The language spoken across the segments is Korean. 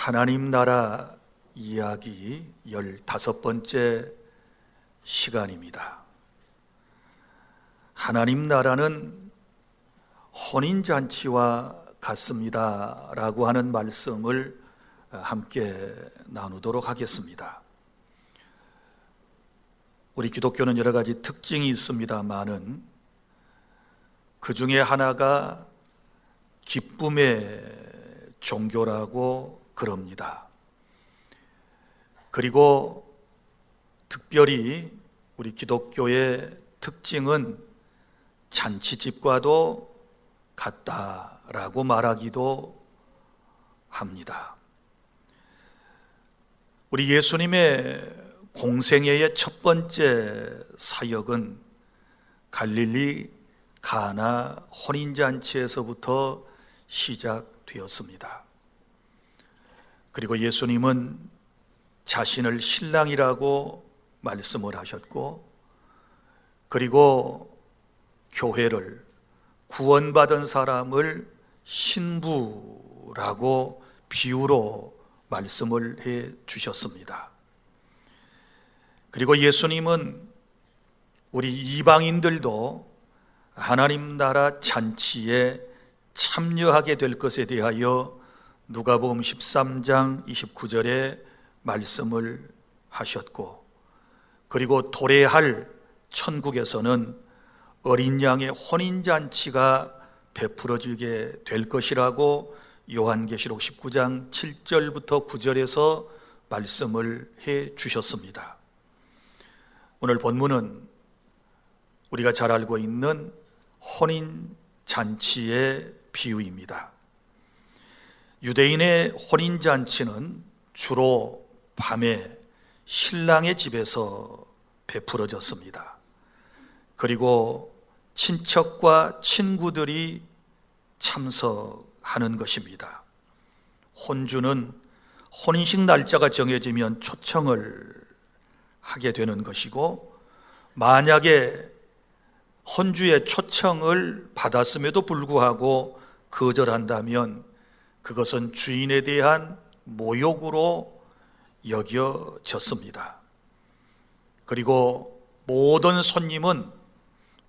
하나님 나라 이야기 15번째 시간입니다. 하나님 나라는 혼인잔치와 같습니다 라고 하는 말씀을 함께 나누도록 하겠습니다. 우리 기독교는 여러 가지 특징이 있습니다마는 그 중에 하나가 기쁨의 종교라고 그럽니다. 그리고 특별히 우리 기독교의 특징은 잔치집과도 같다라고 말하기도 합니다. 우리 예수님의 공생애의 첫 번째 사역은 갈릴리 가나 혼인잔치에서부터 시작되었습니다. 그리고 예수님은 자신을 신랑이라고 말씀을 하셨고, 그리고 교회를, 구원받은 사람을 신부라고 비유로 말씀을 해 주셨습니다. 그리고 예수님은 우리 이방인들도 하나님 나라 잔치에 참여하게 될 것에 대하여 누가복음 13장 29절에 말씀을 하셨고, 그리고 도래할 천국에서는 어린 양의 혼인잔치가 베풀어지게 될 것이라고 요한계시록 19장 7절부터 9절에서 말씀을 해 주셨습니다. 오늘 본문은 우리가 잘 알고 있는 혼인잔치의 비유입니다. 유대인의 혼인잔치는 주로 밤에 신랑의 집에서 베풀어졌습니다. 그리고 친척과 친구들이 참석하는 것입니다. 혼주는 혼인식 날짜가 정해지면 초청을 하게 되는 것이고, 만약에 혼주의 초청을 받았음에도 불구하고 거절한다면 그것은 주인에 대한 모욕으로 여겨졌습니다. 그리고 모든 손님은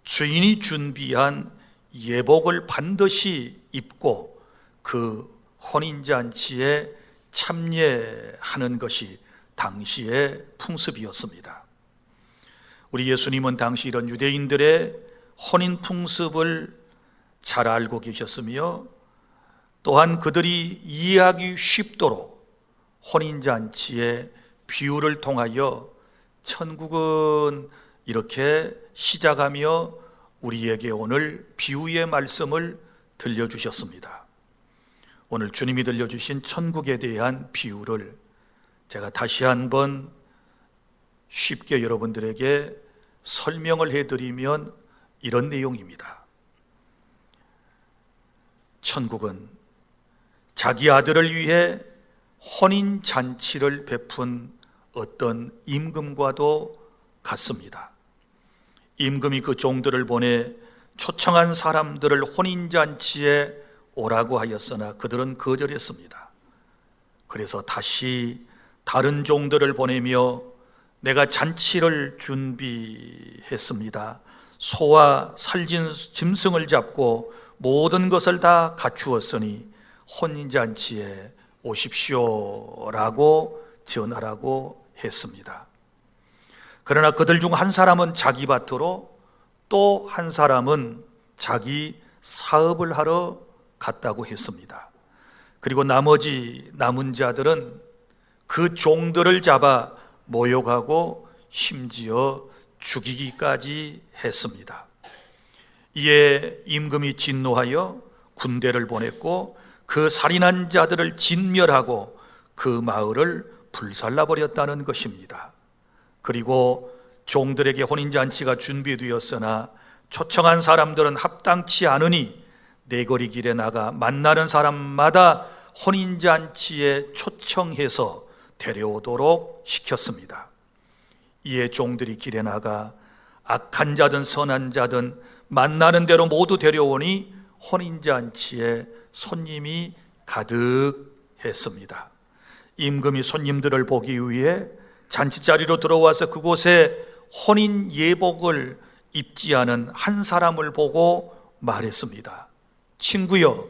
주인이 준비한 예복을 반드시 입고 그 혼인잔치에 참여하는 것이 당시의 풍습이었습니다. 우리 예수님은 당시 이런 유대인들의 혼인 풍습을 잘 알고 계셨으며, 또한 그들이 이해하기 쉽도록 혼인잔치의 비유를 통하여 천국은 이렇게 시작하며 우리에게 오늘 비유의 말씀을 들려주셨습니다. 오늘 주님이 들려주신 천국에 대한 비유를 제가 다시 한번 쉽게 여러분들에게 설명을 해드리면 이런 내용입니다. 천국은 자기 아들을 위해 혼인잔치를 베푼 어떤 임금과도 같습니다. 임금이 그 종들을 보내 초청한 사람들을 혼인잔치에 오라고 하였으나 그들은 거절했습니다. 그래서 다시 다른 종들을 보내며 내가 잔치를 준비했습니다. 소와 살진 짐승을 잡고 모든 것을 다 갖추었으니 혼인잔치에 오십시오라고 전하라고 했습니다. 그러나 그들 중 한 사람은 자기 밭으로, 또 한 사람은 자기 사업을 하러 갔다고 했습니다. 그리고 나머지 남은 자들은 그 종들을 잡아 모욕하고 심지어 죽이기까지 했습니다. 이에 임금이 진노하여 군대를 보냈고 그 살인한 자들을 진멸하고 그 마을을 불살라버렸다는 것입니다. 그리고 종들에게 혼인잔치가 준비되었으나 초청한 사람들은 합당치 않으니 내거리 길에 나가 만나는 사람마다 혼인잔치에 초청해서 데려오도록 시켰습니다. 이에 종들이 길에 나가 악한 자든 선한 자든 만나는 대로 모두 데려오니 혼인잔치에 손님이 가득했습니다. 임금이 손님들을 보기 위해 잔치자리로 들어와서 그곳에 혼인 예복을 입지 않은 한 사람을 보고 말했습니다. 친구여,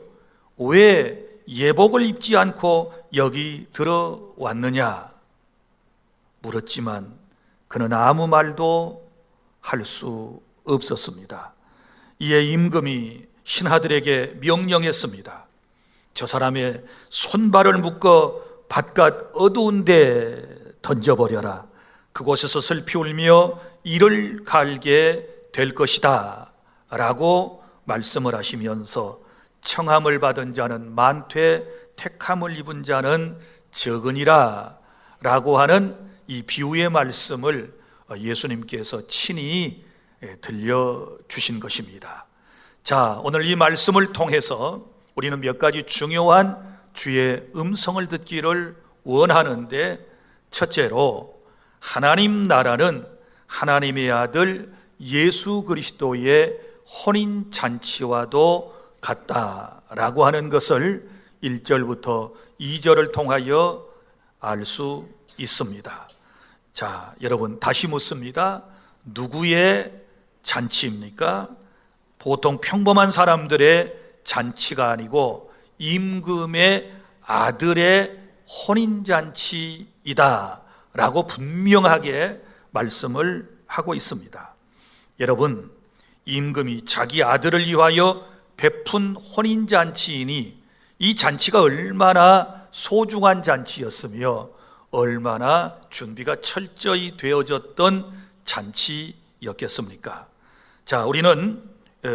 왜 예복을 입지 않고 여기 들어왔느냐? 물었지만 그는 아무 말도 할 수 없었습니다. 이에 임금이 신하들에게 명령했습니다. 저 사람의 손발을 묶어 바깥 어두운 데 던져버려라. 그곳에서 슬피 울며 이를 갈게 될 것이다 라고 말씀을 하시면서 청함을 받은 자는 많되 택함을 입은 자는 적으니라 라고 하는 이 비유의 말씀을 예수님께서 친히 들려주신 것입니다. 자, 오늘 이 말씀을 통해서 우리는 몇 가지 중요한 주의 음성을 듣기를 원하는데, 첫째로 하나님 나라는 하나님의 아들 예수 그리스도의 혼인잔치와도 같다라고 하는 것을 1절부터 2절을 통하여 알 수 있습니다. 자, 여러분 다시 묻습니다. 누구의 잔치입니까? 보통 평범한 사람들의 잔치가 아니고 임금의 아들의 혼인잔치이다 라고 분명하게 말씀을 하고 있습니다. 여러분, 임금이 자기 아들을 위하여 베푼 혼인잔치이니 이 잔치가 얼마나 소중한 잔치였으며 얼마나 준비가 철저히 되어졌던 잔치였겠습니까? 자, 우리는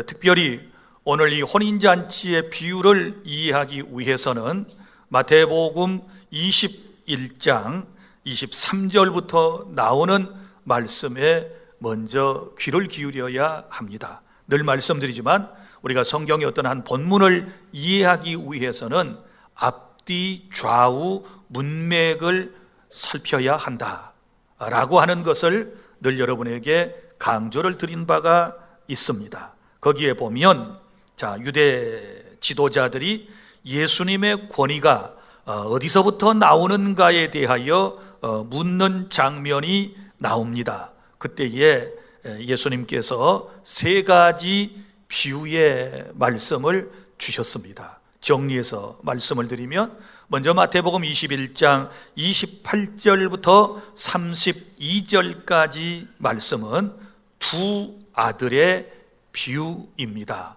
특별히 오늘 이 혼인잔치의 비유를 이해하기 위해서는 마태복음 21장 23절부터 나오는 말씀에 먼저 귀를 기울여야 합니다. 늘 말씀드리지만 우리가 성경의 어떤 한 본문을 이해하기 위해서는 앞뒤 좌우 문맥을 살펴야 한다라고 하는 것을 늘 여러분에게 강조를 드린 바가 있습니다. 거기에 보면 자, 유대 지도자들이 예수님의 권위가 어디서부터 나오는가에 대하여 묻는 장면이 나옵니다. 그때에 예수님께서 세 가지 비유의 말씀을 주셨습니다. 정리해서 말씀을 드리면 먼저 마태복음 21장 28절부터 32절까지 말씀은 두 아들의 비유입니다.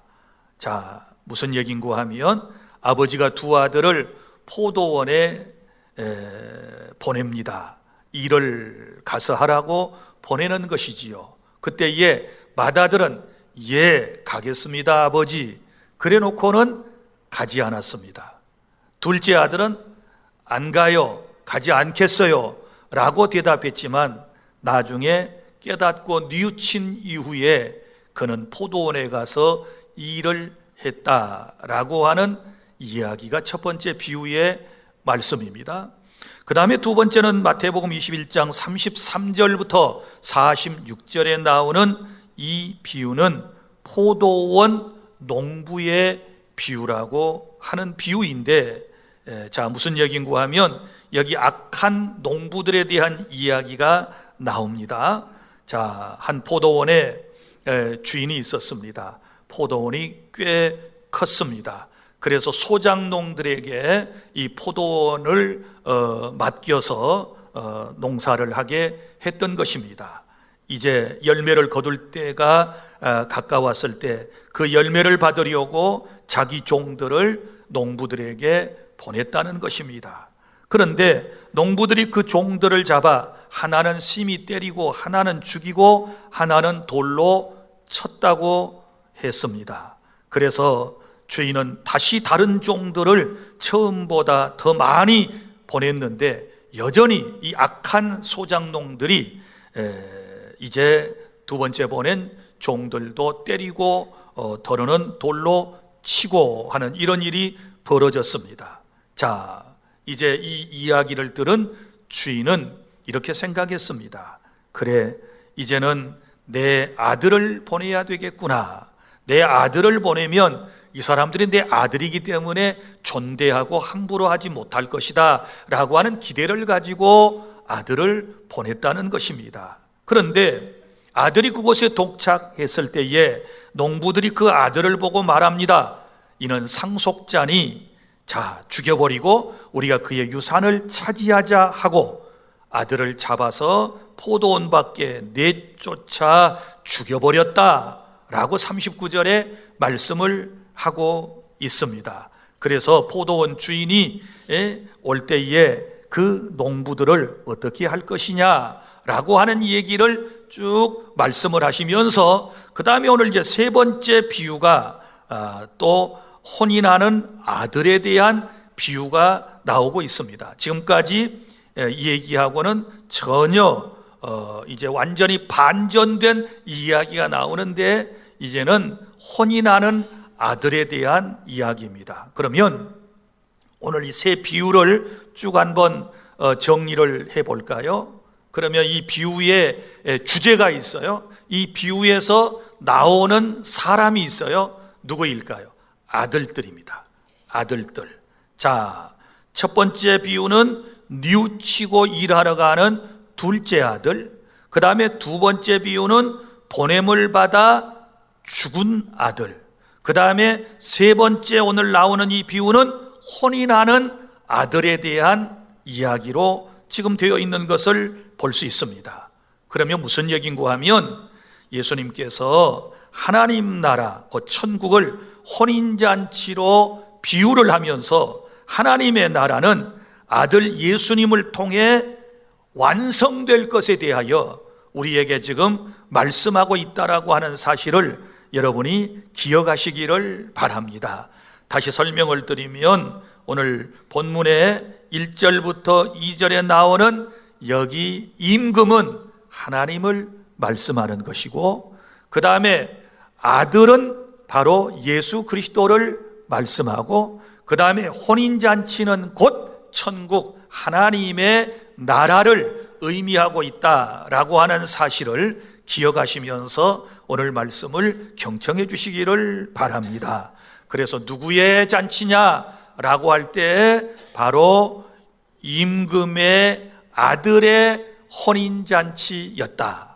자, 무슨 얘기인가 하면 아버지가 두 아들을 포도원에 보냅니다. 일을 가서 하라고 보내는 것이지요. 그때에 맏아들은 예, 가겠습니다 아버지 그래 놓고는 가지 않았습니다. 둘째 아들은 안 가요, 가지 않겠어요 라고 대답했지만 나중에 깨닫고 뉘우친 이후에 그는 포도원에 가서 일을 했다라고 하는 이야기가 첫 번째 비유의 말씀입니다. 그 다음에 두 번째는 마태복음 21장 33절부터 46절에 나오는 이 비유는 포도원 농부의 비유라고 하는 비유인데, 자, 무슨 얘기인가 하면 여기 악한 농부들에 대한 이야기가 나옵니다. 자, 한 포도원에 주인이 있었습니다. 포도원이 꽤 컸습니다. 그래서 소작농들에게 이 포도원을 맡겨서 농사를 하게 했던 것입니다. 이제 열매를 거둘 때가 가까웠을 때 그 열매를 받으려고 자기 종들을 농부들에게 보냈다는 것입니다. 그런데 농부들이 그 종들을 잡아 하나는 심히 때리고 하나는 죽이고 하나는 돌로 쳤다고 했습니다. 그래서 주인은 다시 다른 종들을 처음보다 더 많이 보냈는데 여전히 이 악한 소작농들이 이제 두 번째 보낸 종들도 때리고 더러는 돌로 치고 하는 이런 일이 벌어졌습니다. 자, 이제 이 이야기를 들은 주인은 이렇게 생각했습니다. 그래, 이제는 내 아들을 보내야 되겠구나. 내 아들을 보내면 이 사람들이 내 아들이기 때문에 존대하고 함부로 하지 못할 것이다 라고 하는 기대를 가지고 아들을 보냈다는 것입니다. 그런데 아들이 그곳에 도착했을 때에 농부들이 그 아들을 보고 말합니다. 이는 상속자니 자, 죽여버리고 우리가 그의 유산을 차지하자 하고 아들을 잡아서 포도원 밖에 내쫓아 죽여버렸다 라고 39절에 말씀을 하고 있습니다. 그래서 포도원 주인이 올 때에 그 농부들을 어떻게 할 것이냐라고 하는 얘기를 쭉 말씀을 하시면서 그 다음에 오늘 이제 세 번째 비유가 또 혼인하는 아들에 대한 비유가 나오고 있습니다. 지금까지 이 얘기하고는 전혀 이제 완전히 반전된 이야기가 나오는데 이제는 혼인하는 아들에 대한 이야기입니다. 그러면 오늘 이 세 비유를 쭉 한번 정리를 해볼까요? 그러면 이 비유의 주제가 있어요. 이 비유에서 나오는 사람이 있어요. 누구일까요? 아들들입니다. 아들들. 자, 첫 번째 비유는 뉘우치고 일하러 가는 둘째 아들. 그 다음에 두 번째 비유는 보냄을 받아 죽은 아들. 그 다음에 세 번째 오늘 나오는 이 비유는 혼인하는 아들에 대한 이야기로 지금 되어 있는 것을 볼 수 있습니다. 그러면 무슨 얘기인가 하면 예수님께서 하나님 나라, 그 천국을 혼인잔치로 비유를 하면서 하나님의 나라는 아들 예수님을 통해 완성될 것에 대하여 우리에게 지금 말씀하고 있다라고 하는 사실을 여러분이 기억하시기를 바랍니다. 다시 설명을 드리면 오늘 본문의 1절부터 2절에 나오는 여기 임금은 하나님을 말씀하는 것이고 그 다음에 아들은 바로 예수 그리스도를 말씀하고 그 다음에 혼인잔치는 곧 천국 하나님의 나라를 의미하고 있다라고 하는 사실을 기억하시면서 오늘 말씀을 경청해 주시기를 바랍니다. 그래서 누구의 잔치냐라고 할 때 바로 임금의 아들의 혼인잔치였다.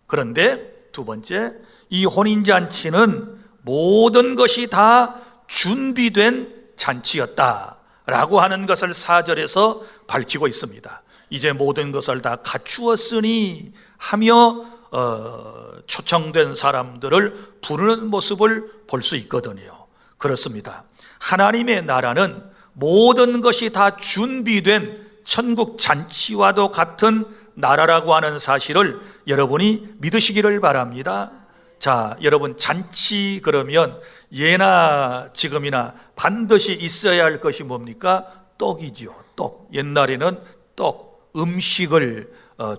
그런데 두 번째, 이 혼인잔치는 모든 것이 다 준비된 잔치였다라고 하는 것을 4절에서 밝히고 있습니다. 이제 모든 것을 다 갖추었으니 하며 초청된 사람들을 부르는 모습을 볼 수 있거든요. 그렇습니다. 하나님의 나라는 모든 것이 다 준비된 천국 잔치와도 같은 나라라고 하는 사실을 여러분이 믿으시기를 바랍니다. 자, 여러분, 잔치 그러면 예나 지금이나 반드시 있어야 할 것이 뭡니까? 떡이지요. 떡. 옛날에는 떡, 음식을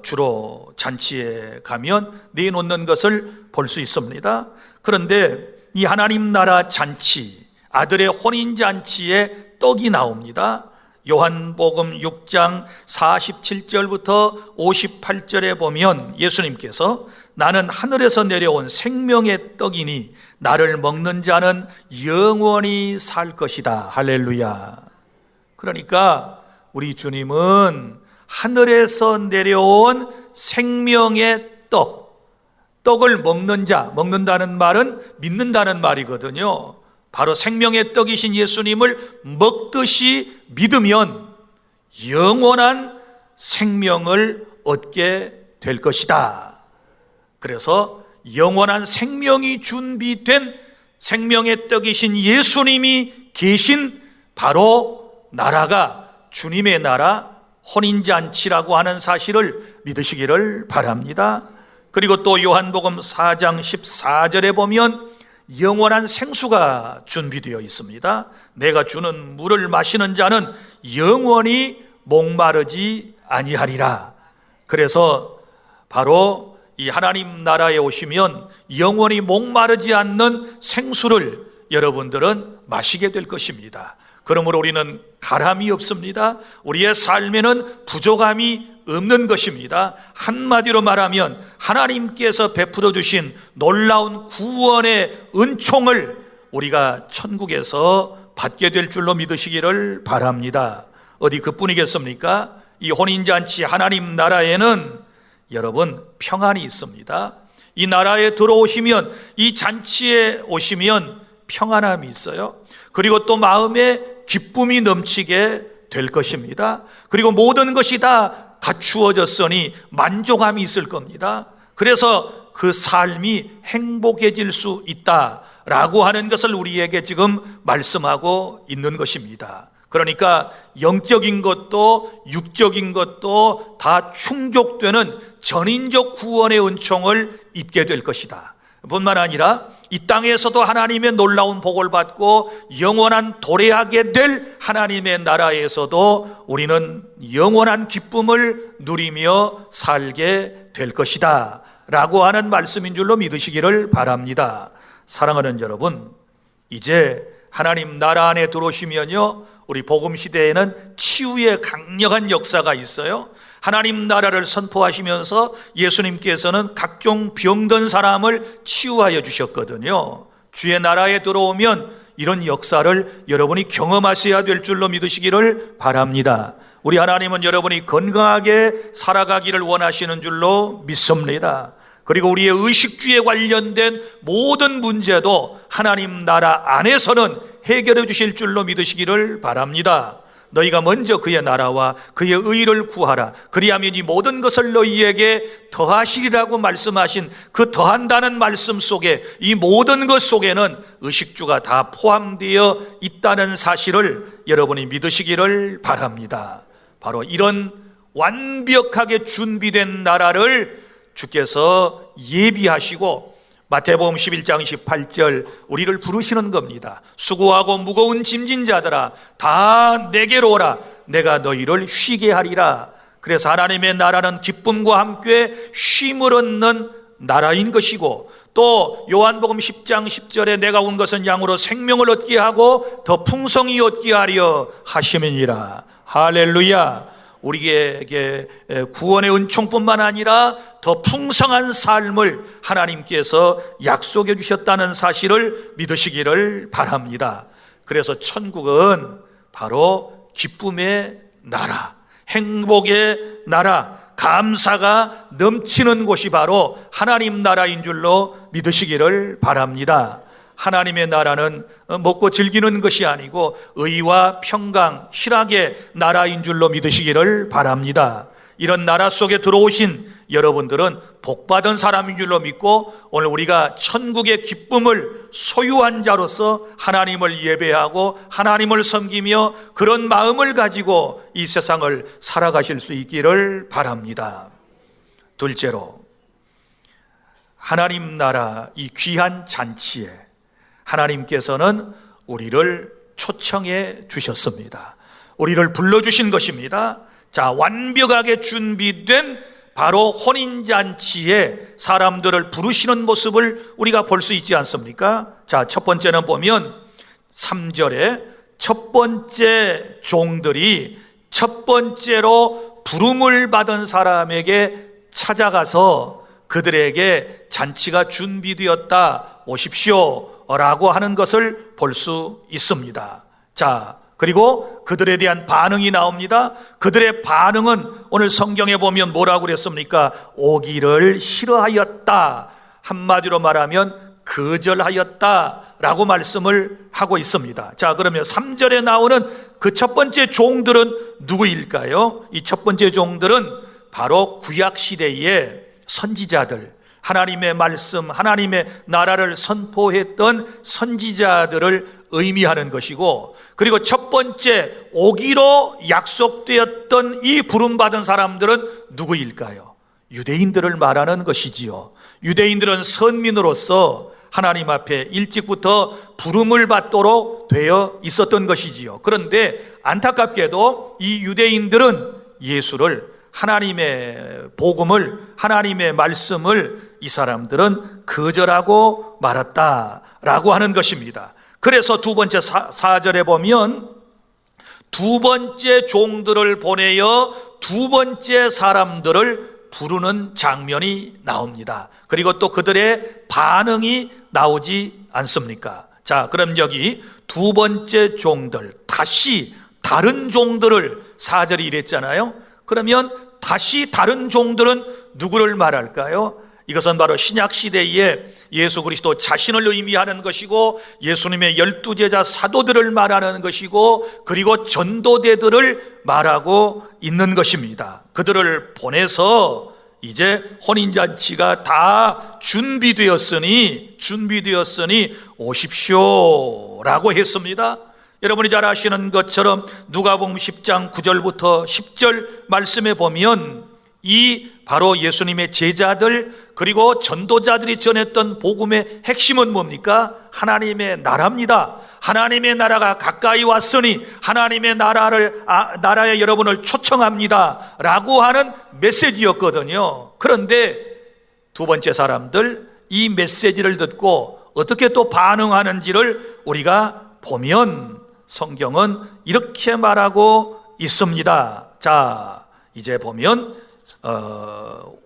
주로 잔치에 가면 내놓는 것을 볼 수 있습니다. 그런데 이 하나님 나라 잔치, 아들의 혼인 잔치에 떡이 나옵니다. 요한복음 6장 47절부터 58절에 보면 예수님께서 나는 하늘에서 내려온 생명의 떡이니 나를 먹는 자는 영원히 살 것이다. 할렐루야. 그러니까 우리 주님은 하늘에서 내려온 생명의 떡, 떡을 먹는 자, 먹는다는 말은 믿는다는 말이거든요. 바로 생명의 떡이신 예수님을 먹듯이 믿으면 영원한 생명을 얻게 될 것이다. 그래서 영원한 생명이 준비된 생명의 떡이신 예수님이 계신 바로 나라가 주님의 나라 혼인잔치라고 하는 사실을 믿으시기를 바랍니다. 그리고 또 요한복음 4장 14절에 보면 영원한 생수가 준비되어 있습니다. 내가 주는 물을 마시는 자는 영원히 목마르지 아니하리라. 그래서 바로 이 하나님 나라에 오시면 영원히 목마르지 않는 생수를 여러분들은 마시게 될 것입니다. 그러므로 우리는 가람이 없습니다. 우리의 삶에는 부족함이 없는 것입니다. 한마디로 말하면 하나님께서 베풀어 주신 놀라운 구원의 은총을 우리가 천국에서 받게 될 줄로 믿으시기를 바랍니다. 어디 그뿐이겠습니까? 이 혼인잔치 하나님 나라에는 여러분 평안이 있습니다. 이 나라에 들어오시면, 이 잔치에 오시면 평안함이 있어요. 그리고 또 마음에 기쁨이 넘치게 될 것입니다. 그리고 모든 것이 다 갖추어졌으니 만족함이 있을 겁니다. 그래서 그 삶이 행복해질 수 있다라고 하는 것을 우리에게 지금 말씀하고 있는 것입니다. 그러니까 영적인 것도 육적인 것도 다 충족되는 전인적 구원의 은총을 입게 될 것이다. 뿐만 아니라 이 땅에서도 하나님의 놀라운 복을 받고 영원한 도래하게 될 하나님의 나라에서도 우리는 영원한 기쁨을 누리며 살게 될 것이다 라고 하는 말씀인 줄로 믿으시기를 바랍니다. 사랑하는 여러분, 이제 하나님 나라 안에 들어오시면요, 우리 복음 시대에는 치유의 강력한 역사가 있어요. 하나님 나라를 선포하시면서 예수님께서는 각종 병든 사람을 치유하여 주셨거든요. 주의 나라에 들어오면 이런 역사를 여러분이 경험하셔야 될 줄로 믿으시기를 바랍니다. 우리 하나님은 여러분이 건강하게 살아가기를 원하시는 줄로 믿습니다. 그리고 우리의 의식주에 관련된 모든 문제도 하나님 나라 안에서는 해결해 주실 줄로 믿으시기를 바랍니다. 너희가 먼저 그의 나라와 그의 의를 구하라. 그리하면 이 모든 것을 너희에게 더하시리라고 말씀하신 그 더한다는 말씀 속에, 이 모든 것 속에는 의식주가 다 포함되어 있다는 사실을 여러분이 믿으시기를 바랍니다. 바로 이런 완벽하게 준비된 나라를 주께서 예비하시고 마태복음 11장 18절 우리를 부르시는 겁니다. 수고하고 무거운 짐진 자들아 다 내게로 오라. 내가 너희를 쉬게 하리라. 그래서 하나님의 나라는 기쁨과 함께 쉼을 얻는 나라인 것이고, 또 요한복음 10장 10절에 내가 온 것은 양으로 생명을 얻게 하고 더 풍성히 얻게 하려 하심이니라. 할렐루야. 우리에게 구원의 은총뿐만 아니라 더 풍성한 삶을 하나님께서 약속해 주셨다는 사실을 믿으시기를 바랍니다. 그래서 천국은 바로 기쁨의 나라, 행복의 나라, 감사가 넘치는 곳이 바로 하나님 나라인 줄로 믿으시기를 바랍니다. 하나님의 나라는 먹고 즐기는 것이 아니고 의와 평강, 희락의 나라인 줄로 믿으시기를 바랍니다. 이런 나라 속에 들어오신 여러분들은 복받은 사람인 줄로 믿고, 오늘 우리가 천국의 기쁨을 소유한 자로서 하나님을 예배하고 하나님을 섬기며 그런 마음을 가지고 이 세상을 살아가실 수 있기를 바랍니다. 둘째로, 하나님 나라 이 귀한 잔치에 하나님께서는 우리를 초청해 주셨습니다. 우리를 불러주신 것입니다. 자, 완벽하게 준비된 바로 혼인잔치에 사람들을 부르시는 모습을 우리가 볼 수 있지 않습니까? 자, 첫 번째는 보면 3절에 첫 번째 종들이 첫 번째로 부름을 받은 사람에게 찾아가서 그들에게 잔치가 준비되었다, 오십시오 라고 하는 것을 볼 수 있습니다. 자, 그리고 그들에 대한 반응이 나옵니다. 그들의 반응은 오늘 성경에 보면 뭐라고 그랬습니까? 오기를 싫어하였다. 한마디로 말하면 거절하였다 라고 말씀을 하고 있습니다. 자, 그러면 3절에 나오는 그 첫 번째 종들은 누구일까요? 이 첫 번째 종들은 바로 구약시대의 선지자들, 하나님의 말씀, 하나님의 나라를 선포했던 선지자들을 의미하는 것이고, 그리고 첫 번째 오기로 약속되었던 이 부름받은 사람들은 누구일까요? 유대인들을 말하는 것이지요. 유대인들은 선민으로서 하나님 앞에 일찍부터 부름을 받도록 되어 있었던 것이지요. 그런데 안타깝게도 이 유대인들은 예수를, 하나님의 복음을, 하나님의 말씀을 이 사람들은 거절하고 말았다라고 하는 것입니다. 그래서 두 번째 4절에 보면 두 번째 종들을 보내어 두 번째 사람들을 부르는 장면이 나옵니다. 그리고 또 그들의 반응이 나오지 않습니까? 자, 그럼 여기 두 번째 종들, 다시 다른 종들을 4절이 이랬잖아요. 그러면 다시 다른 종들은 누구를 말할까요? 이것은 바로 신약시대에 예수 그리스도 자신을 의미하는 것이고, 예수님의 12제자 사도들을 말하는 것이고, 그리고 전도대들을 말하고 있는 것입니다. 그들을 보내서 이제 혼인잔치가 다 준비되었으니 오십시오 라고 했습니다. 여러분이 잘 아시는 것처럼 누가복음 10장 9절부터 10절 말씀에 보면 이 바로 예수님의 제자들 그리고 전도자들이 전했던 복음의 핵심은 뭡니까? 하나님의 나라입니다. 하나님의 나라가 가까이 왔으니 하나님의 나라에 여러분을 초청합니다 라고 하는 메시지였거든요. 그런데 두 번째 사람들, 이 메시지를 듣고 어떻게 또 반응하는지를 우리가 보면 성경은 이렇게 말하고 있습니다. 자, 이제 보면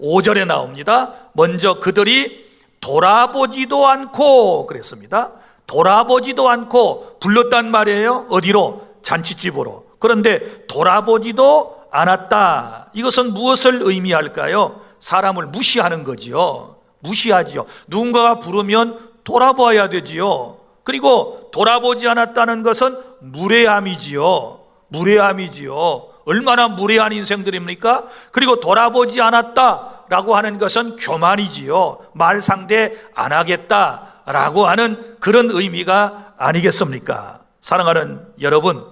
5절에 나옵니다. 먼저 그들이 돌아보지도 않고 그랬습니다. 돌아보지도 않고 불렀단 말이에요. 어디로? 잔치집으로. 그런데 돌아보지도 않았다. 이것은 무엇을 의미할까요? 사람을 무시하는 거지요. 무시하지요. 누군가가 부르면 돌아봐야 되지요. 그리고 돌아보지 않았다는 것은 무례함이지요. 얼마나 무례한 인생들입니까? 그리고 돌아보지 않았다라고 하는 것은 교만이지요. 말 상대 안 하겠다라고 하는 그런 의미가 아니겠습니까? 사랑하는 여러분,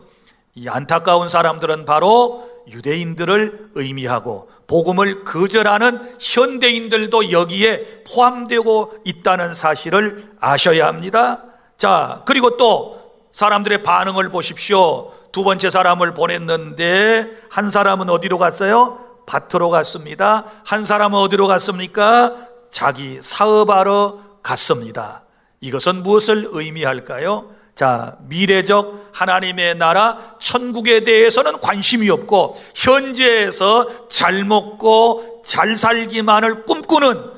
이 안타까운 사람들은 바로 유대인들을 의미하고 복음을 거절하는 현대인들도 여기에 포함되고 있다는 사실을 아셔야 합니다. 자, 그리고 또 사람들의 반응을 보십시오. 두 번째 사람을 보냈는데 한 사람은 어디로 갔어요? 밭으로 갔습니다. 한 사람은 어디로 갔습니까? 자기 사업하러 갔습니다. 이것은 무엇을 의미할까요? 자, 미래적 하나님의 나라 천국에 대해서는 관심이 없고 현재에서 잘 먹고 잘 살기만을 꿈꾸는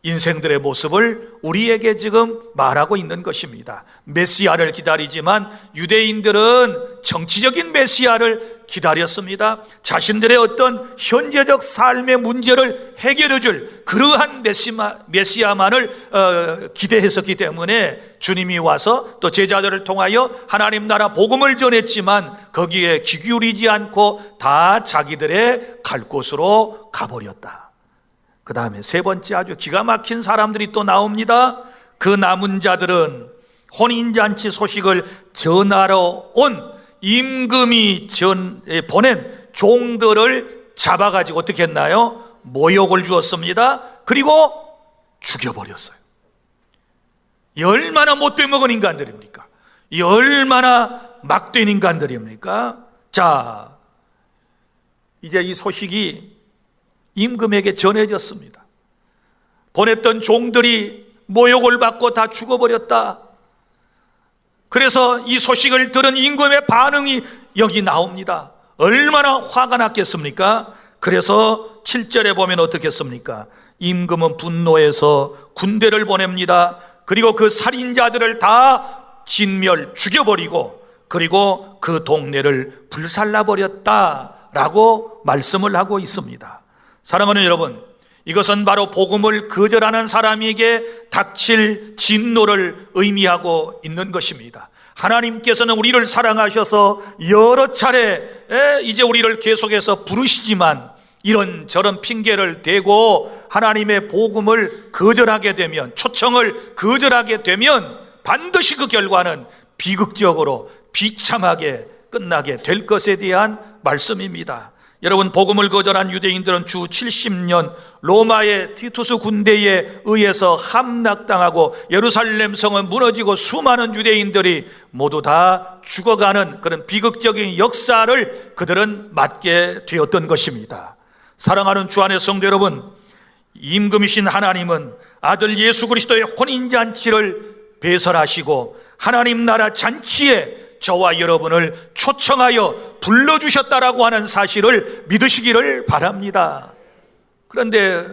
인생들의 모습을 우리에게 지금 말하고 있는 것입니다. 메시아를 기다리지만 유대인들은 정치적인 메시아를 기다렸습니다. 자신들의 어떤 현재적 삶의 문제를 해결해 줄 그러한 메시아만을 기대했었기 때문에 주님이 와서 또 제자들을 통하여 하나님 나라 복음을 전했지만 거기에 귀 기울이지 않고 다 자기들의 갈 곳으로 가버렸다. 그 다음에 세 번째 아주 기가 막힌 사람들이 또 나옵니다. 그 남은 자들은 혼인잔치 소식을 전하러 온 임금이 보낸 종들을 잡아가지고 어떻게 했나요? 모욕을 주었습니다. 그리고 죽여버렸어요. 이 얼마나 못돼 먹은 인간들입니까? 이 얼마나 막된 인간들입니까? 자, 이제 이 소식이 임금에게 전해졌습니다. 보냈던 종들이 모욕을 받고 다 죽어버렸다. 그래서 이 소식을 들은 임금의 반응이 여기 나옵니다. 얼마나 화가 났겠습니까? 그래서 7절에 보면 어떻게 했습니까? 임금은 분노해서 군대를 보냅니다. 그리고 그 살인자들을 다 죽여버리고 그리고 그 동네를 불살라버렸다라고 말씀을 하고 있습니다. 사랑하는 여러분, 이것은 바로 복음을 거절하는 사람에게 닥칠 진노를 의미하고 있는 것입니다. 하나님께서는 우리를 사랑하셔서 여러 차례 이제 우리를 계속해서 부르시지만 이런저런 핑계를 대고 하나님의 복음을 거절하게 되면, 초청을 거절하게 되면 반드시 그 결과는 비극적으로 비참하게 끝나게 될 것에 대한 말씀입니다. 여러분, 복음을 거절한 유대인들은 주 70년 로마의 티투스 군대에 의해서 함락당하고 예루살렘 성은 무너지고 수많은 유대인들이 모두 다 죽어가는 그런 비극적인 역사를 그들은 맞게 되었던 것입니다. 사랑하는 주 안의 성도 여러분, 임금이신 하나님은 아들 예수 그리스도의 혼인잔치를 배설하시고 하나님 나라 잔치에 저와 여러분을 초청하여 불러주셨다라고 하는 사실을 믿으시기를 바랍니다. 그런데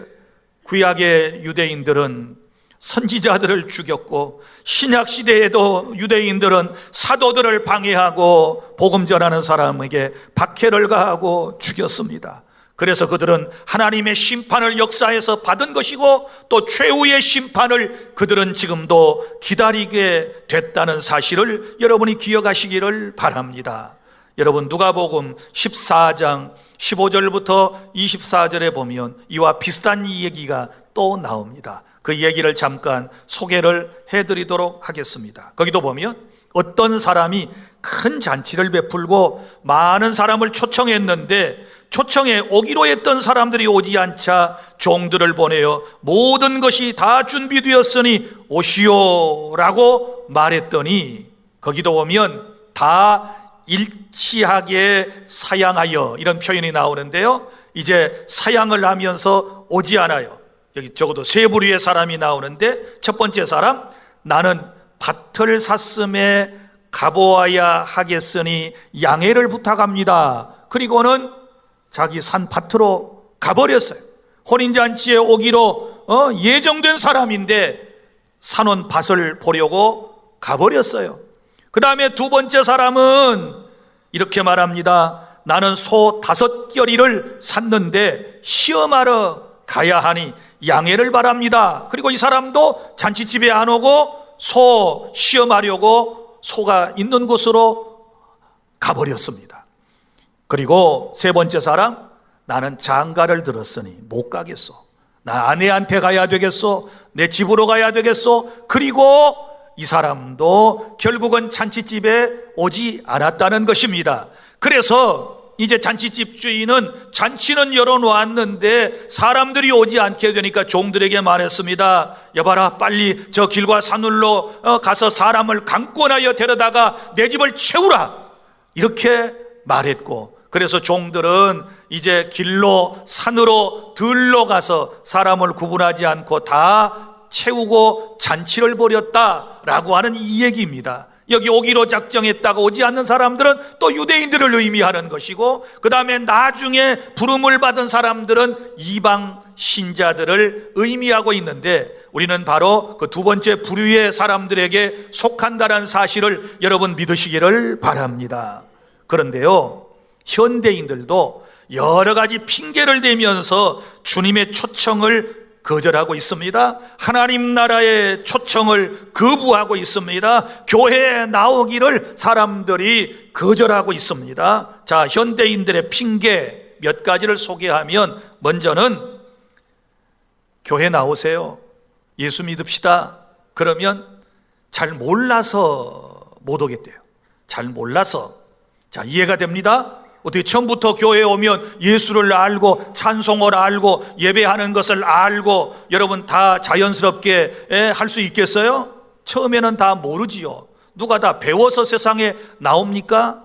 구약의 유대인들은 선지자들을 죽였고, 신약 시대에도 유대인들은 사도들을 방해하고 복음 전하는 사람에게 박해를 가하고 죽였습니다. 그래서 그들은 하나님의 심판을 역사에서 받은 것이고, 또 최후의 심판을 그들은 지금도 기다리게 됐다는 사실을 여러분이 기억하시기를 바랍니다. 여러분, 누가복음 14장 15절부터 24절에 보면 이와 비슷한 얘기가 또 나옵니다. 그 얘기를 잠깐 소개를 해드리도록 하겠습니다. 거기도 보면 어떤 사람이 큰 잔치를 베풀고 많은 사람을 초청했는데, 초청에 오기로 했던 사람들이 오지 않자 종들을 보내어 모든 것이 다 준비되었으니 오시오 라고 말했더니, 거기도 보면 다 일치하게 사양하여, 이런 표현이 나오는데요, 이제 사양을 하면서 오지 않아요. 여기 적어도 세 부류의 사람이 나오는데, 첫 번째 사람, 나는 밭을 샀음에 가보아야 하겠으니 양해를 부탁합니다. 그리고는 자기 산 밭으로 가버렸어요. 혼인잔치에 오기로 예정된 사람인데 사놓은 밭을 보려고 가버렸어요. 그 다음에 두 번째 사람은 이렇게 말합니다. 나는 소 5겨리를 샀는데 시험하러 가야 하니 양해를 바랍니다. 그리고 이 사람도 잔치집에 안 오고 소 시험하려고 소가 있는 곳으로 가버렸습니다. 그리고 세 번째 사람, 나는 장가를 들었으니 못 가겠소. 나 아내한테 가야 되겠소. 내 집으로 가야 되겠소. 그리고 이 사람도 결국은 잔치집에 오지 않았다는 것입니다. 그래서 이제 잔치집 주인은 잔치는 열어놓았는데 사람들이 오지 않게 되니까 종들에게 말했습니다. 여봐라, 빨리 저 길과 산울로 가서 사람을 강권하여 데려다가 내 집을 채우라, 이렇게 말했고, 그래서 종들은 이제 길로 산으로 들로 가서 사람을 구분하지 않고 다 채우고 잔치를 벌였다라고 하는 이 얘기입니다. 여기 오기로 작정했다가 오지 않는 사람들은 또 유대인들을 의미하는 것이고, 그 다음에 나중에 부름을 받은 사람들은 이방 신자들을 의미하고 있는데, 우리는 바로 그 두 번째 부류의 사람들에게 속한다는 사실을 여러분 믿으시기를 바랍니다. 그런데요, 현대인들도 여러 가지 핑계를 대면서 주님의 초청을 거절하고 있습니다. 하나님 나라의 초청을 거부하고 있습니다. 교회에 나오기를 사람들이 거절하고 있습니다. 자, 현대인들의 핑계 몇 가지를 소개하면, 먼저는 교회 나오세요, 예수 믿읍시다, 그러면 잘 몰라서 못 오겠대요. 잘 몰라서. 자, 이해가 됩니다. 어떻게 처음부터 교회에 오면 예수를 알고 찬송을 알고 예배하는 것을 알고 여러분 다 자연스럽게 할 수 있겠어요? 처음에는 다 모르지요. 누가 다 배워서 세상에 나옵니까?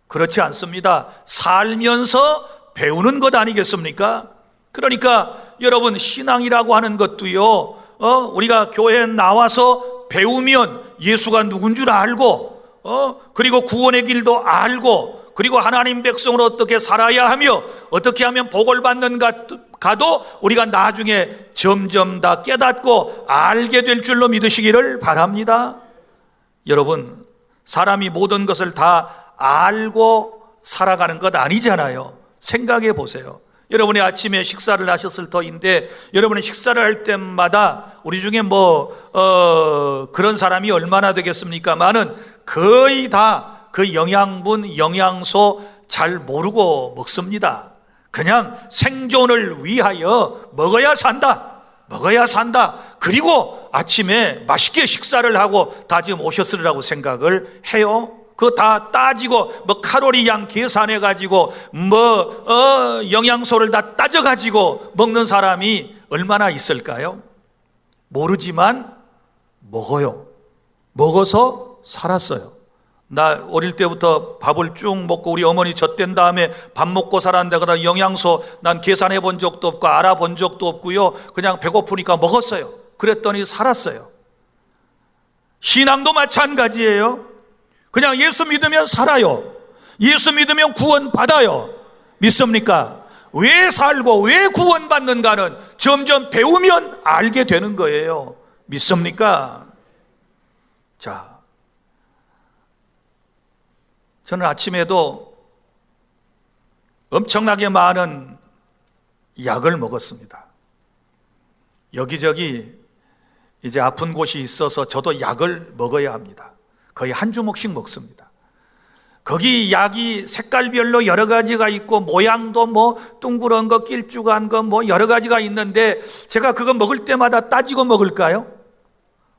그렇지 않습니다. 살면서 배우는 것 아니겠습니까? 그러니까 여러분, 신앙이라고 하는 것도요, 우리가 교회에 나와서 배우면 예수가 누군 줄 알고, 그리고 구원의 길도 알고, 그리고 하나님 백성으로 어떻게 살아야 하며 어떻게 하면 복을 받는가도 우리가 나중에 점점 다 깨닫고 알게 될 줄로 믿으시기를 바랍니다. 여러분, 사람이 모든 것을 다 알고 살아가는 것 아니잖아요. 생각해 보세요. 여러분이 아침에 식사를 하셨을 터인데, 여러분이 식사를 할 때마다 우리 중에 그런 사람이 얼마나 되겠습니까만은 거의 다 그 영양분, 영양소 잘 모르고 먹습니다. 그냥 생존을 위하여 먹어야 산다, 먹어야 산다. 그리고 아침에 맛있게 식사를 하고 다 지금 오셨으리라고 생각을 해요. 그거 다 따지고 칼로리 양 계산해 가지고 영양소를 다 따져 가지고 먹는 사람이 얼마나 있을까요? 모르지만 먹어요. 먹어서 살았어요. 나 어릴 때부터 밥을 쭉 먹고 우리 어머니 젖댄 다음에 밥 먹고 살았는데, 그러다 영양소 난 계산해 본 적도 없고 알아본 적도 없고요, 그냥 배고프니까 먹었어요. 그랬더니 살았어요. 신앙도 마찬가지예요. 그냥 예수 믿으면 살아요. 예수 믿으면 구원 받아요. 믿습니까? 왜 살고 왜 구원 받는가는 점점 배우면 알게 되는 거예요. 믿습니까? 자, 저는 아침에도 엄청나게 많은 약을 먹었습니다. 여기저기 이제 아픈 곳이 있어서 저도 약을 먹어야 합니다. 거의 한 주먹씩 먹습니다. 거기 약이 색깔별로 여러 가지가 있고 모양도 뭐 둥그런 거 길쭉한 거 뭐 여러 가지가 있는데 제가 그거 먹을 때마다 따지고 먹을까요?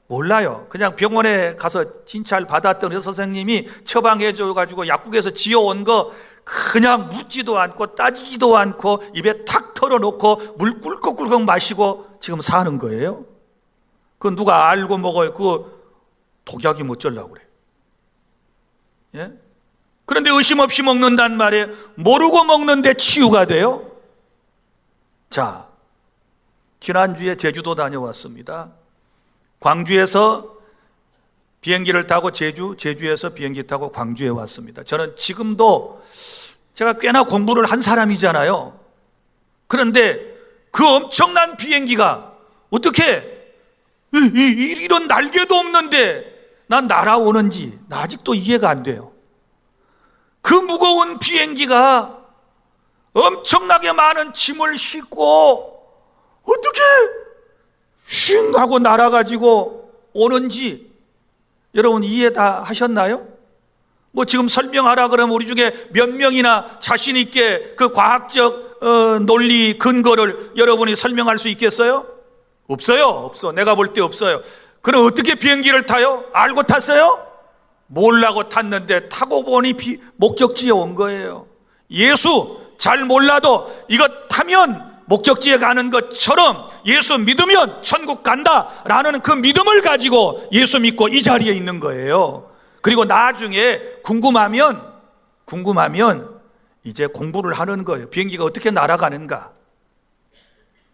몰라요. 그냥 병원에 가서 진찰 받았던 의사 선생님이 처방해 줘가지고 약국에서 지어온 거 그냥 묻지도 않고 따지지도 않고 입에 탁 털어놓고 물 꿀꺽꿀꺽 마시고 지금 사는 거예요. 그건 누가 알고 먹어요? 그거 독약이 뭐 어쩌려고 그래. 예? 그런데 의심 없이 먹는단 말이에요. 모르고 먹는데 치유가 돼요? 자, 지난주에 제주도 다녀왔습니다. 광주에서 비행기를 타고 제주에서 비행기 타고 광주에 왔습니다. 저는 지금도 제가 꽤나 공부를 한 사람이잖아요. 그런데 그 엄청난 비행기가 어떻게 이런 날개도 없는데 난 날아오는지 나 아직도 이해가 안 돼요. 그 무거운 비행기가 엄청나게 많은 짐을 싣고 어떻게 쉥 하고 날아가지고 오는지 여러분 이해 다 하셨나요? 뭐 지금 설명하라 그러면 우리 중에 몇 명이나 자신 있게 그 과학적 논리 근거를 여러분이 설명할 수 있겠어요? 없어요. 없어. 내가 볼 때 없어요. 그럼 어떻게 비행기를 타요? 알고 탔어요? 몰라고 탔는데 타고 보니 목적지에 온 거예요. 예수 잘 몰라도 이거 타면 목적지에 가는 것처럼 예수 믿으면 천국 간다라는 그 믿음을 가지고 예수 믿고 이 자리에 있는 거예요. 그리고 나중에 궁금하면 이제 공부를 하는 거예요. 비행기가 어떻게 날아가는가.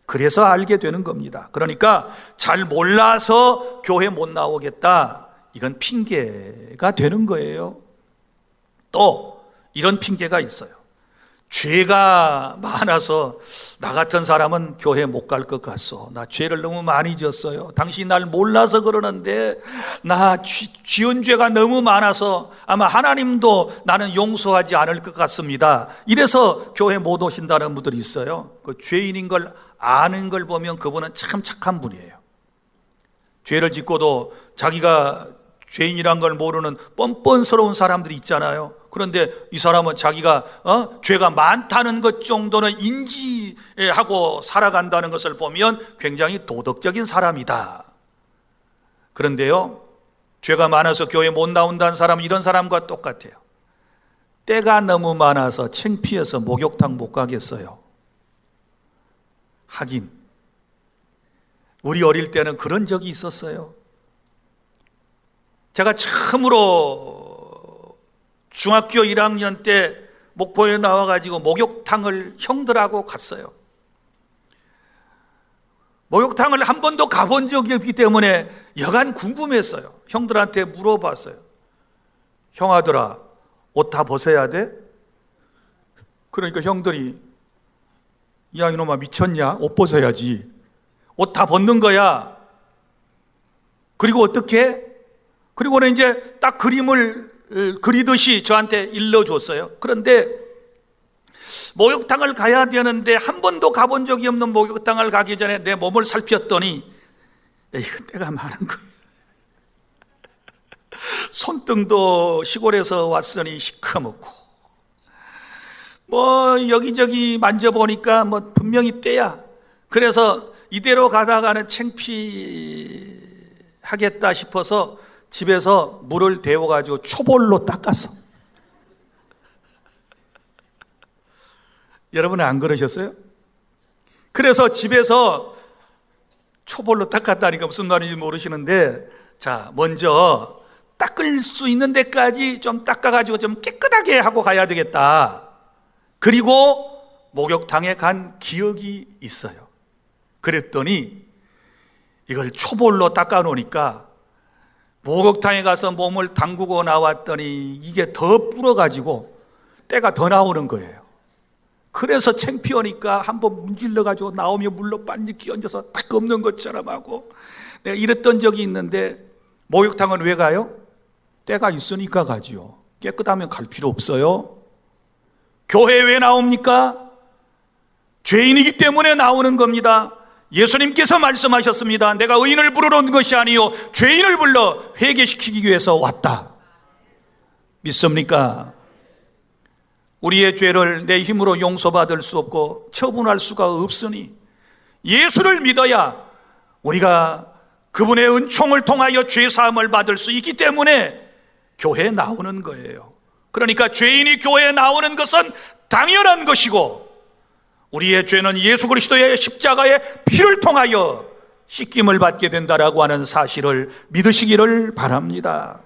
그래서 알게 되는 겁니다. 그러니까 잘 몰라서 교회 못 나오겠다. 이건 핑계가 되는 거예요. 또 이런 핑계가 있어요. 죄가 많아서 나 같은 사람은 교회 못 갈 것 같소. 나 죄를 너무 많이 지었어요. 당신이 날 몰라서 그러는데 나 지은 죄가 너무 많아서 아마 하나님도 나는 용서하지 않을 것 같습니다. 이래서 교회 못 오신다는 분들이 있어요. 그 죄인인 걸 아는 걸 보면 그분은 참 착한 분이에요. 죄를 짓고도 자기가 죄인이란 걸 모르는 뻔뻔스러운 사람들이 있잖아요. 그런데 이 사람은 자기가 죄가 많다는 것 정도는 인지하고 살아간다는 것을 보면 굉장히 도덕적인 사람이다. 그런데요, 죄가 많아서 교회 못 나온다는 사람은 이런 사람과 똑같아요. 때가 너무 많아서 창피해서 목욕탕 못 가겠어요. 하긴 우리 어릴 때는 그런 적이 있었어요. 제가 처음으로 중학교 1학년 때 목포에 나와가지고 목욕탕을 형들하고 갔어요. 목욕탕을 한 번도 가본 적이 없기 때문에 여간 궁금했어요. 형들한테 물어봤어요. 형아들아, 옷 다 벗어야 돼? 그러니까 형들이 야 이놈아 미쳤냐? 옷 벗어야지. 옷 다 벗는 거야. 그리고 어떻게? 그리고는 이제 딱 그림을 그리듯이 저한테 일러줬어요. 그런데 목욕탕을 가야 되는데 한 번도 가본 적이 없는 목욕탕을 가기 전에 내 몸을 살폈더니 이거 때가 많은 거예요. 손등도 시골에서 왔으니 시커멓고 뭐 여기저기 만져보니까 뭐 분명히 때야. 그래서 이대로 가다가는 창피하겠다 싶어서 집에서 물을 데워가지고 초벌로 닦았어. 여러분은 안 그러셨어요? 그래서 집에서 초벌로 닦았다니까 무슨 말인지 모르시는데, 자, 먼저 닦을 수 있는 데까지 좀 닦아가지고 좀 깨끗하게 하고 가야 되겠다. 그리고 목욕탕에 간 기억이 있어요. 그랬더니 이걸 초벌로 닦아 놓으니까 목욕탕에 가서 몸을 담그고 나왔더니 이게 더 불어가지고 때가 더 나오는 거예요. 그래서 창피하니까 한번 문질러가지고 나오면 물로 빨리 끼얹어서 딱 없는 것처럼 하고 내가 이랬던 적이 있는데, 목욕탕은 왜 가요? 때가 있으니까 가지요. 깨끗하면 갈 필요 없어요. 교회 왜 나옵니까? 죄인이기 때문에 나오는 겁니다. 예수님께서 말씀하셨습니다. 내가 의인을 부르러 온 것이 아니요 죄인을 불러 회개시키기 위해서 왔다. 믿습니까? 우리의 죄를 내 힘으로 용서받을 수 없고 처분할 수가 없으니 예수를 믿어야 우리가 그분의 은총을 통하여 죄사함을 받을 수 있기 때문에 교회에 나오는 거예요. 그러니까 죄인이 교회에 나오는 것은 당연한 것이고, 우리의 죄는 예수 그리스도의 십자가의 피를 통하여 씻김을 받게 된다라고 하는 사실을 믿으시기를 바랍니다.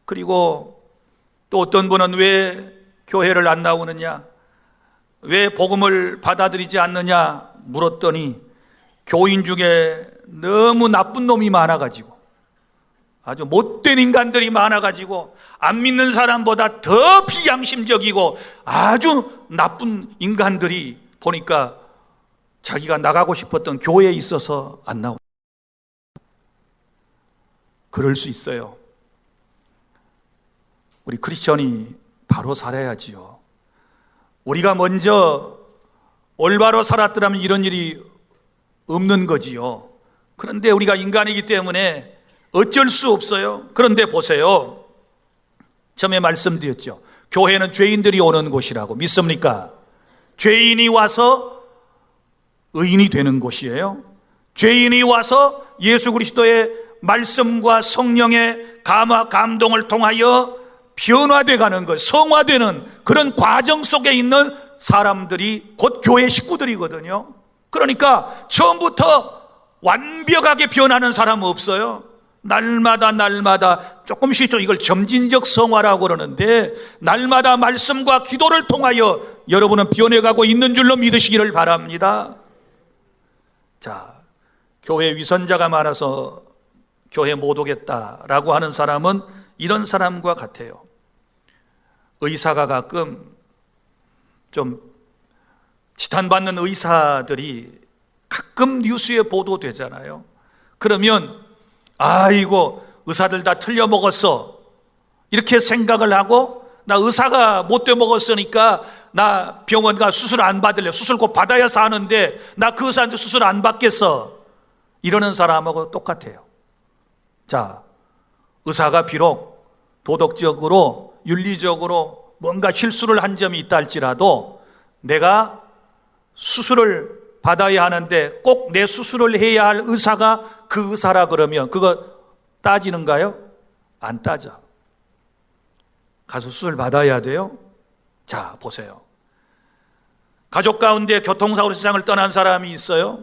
그리고 또 어떤 분은 왜 교회를 안 나오느냐, 왜 복음을 받아들이지 않느냐 물었더니 교인 중에 너무 나쁜 놈이 많아가지고, 아주 못된 인간들이 많아가지고 안 믿는 사람보다 더 비양심적이고 아주 나쁜 인간들이 보니까 자기가 나가고 싶었던 교회에 있어서 안 나온다. 그럴 수 있어요. 우리 크리스천이 바로 살아야지요. 우리가 먼저 올바로 살았더라면 이런 일이 없는 거지요. 그런데 우리가 인간이기 때문에 어쩔 수 없어요. 그런데 보세요. 처음에 말씀드렸죠. 교회는 죄인들이 오는 곳이라고. 믿습니까? 죄인이 와서 의인이 되는 곳이에요. 죄인이 와서 예수 그리스도의 말씀과 성령의 감동을 통하여 변화돼 가는 것, 성화되는 그런 과정 속에 있는 사람들이 곧 교회 식구들이거든요. 그러니까 처음부터 완벽하게 변하는 사람은 없어요. 날마다 조금씩 이걸 점진적 성화라고 그러는데, 날마다 말씀과 기도를 통하여 여러분은 변해가고 있는 줄로 믿으시기를 바랍니다. 자, 교회 위선자가 많아서 교회 못 오겠다라고 하는 사람은 이런 사람과 같아요. 의사가 가끔 좀 지탄받는 의사들이 가끔 뉴스에 보도되잖아요. 그러면 아이고 의사들 다 틀려먹었어 이렇게 생각을 하고, 나 의사가 못돼 먹었으니까 나 병원 가 수술 안 받을래, 수술 꼭 받아야 사는데 나 그 의사한테 수술 안 받겠어, 이러는 사람하고 똑같아요. 자, 의사가 비록 도덕적으로 윤리적으로 뭔가 실수를 한 점이 있다 할지라도 내가 수술을 받아야 하는데 꼭 내 수술을 해야 할 의사가 그 의사라 그러면 그거 따지는가요? 안 따져. 가서 수술 받아야 돼요. 자, 보세요. 가족 가운데 교통사고로 세상을 떠난 사람이 있어요.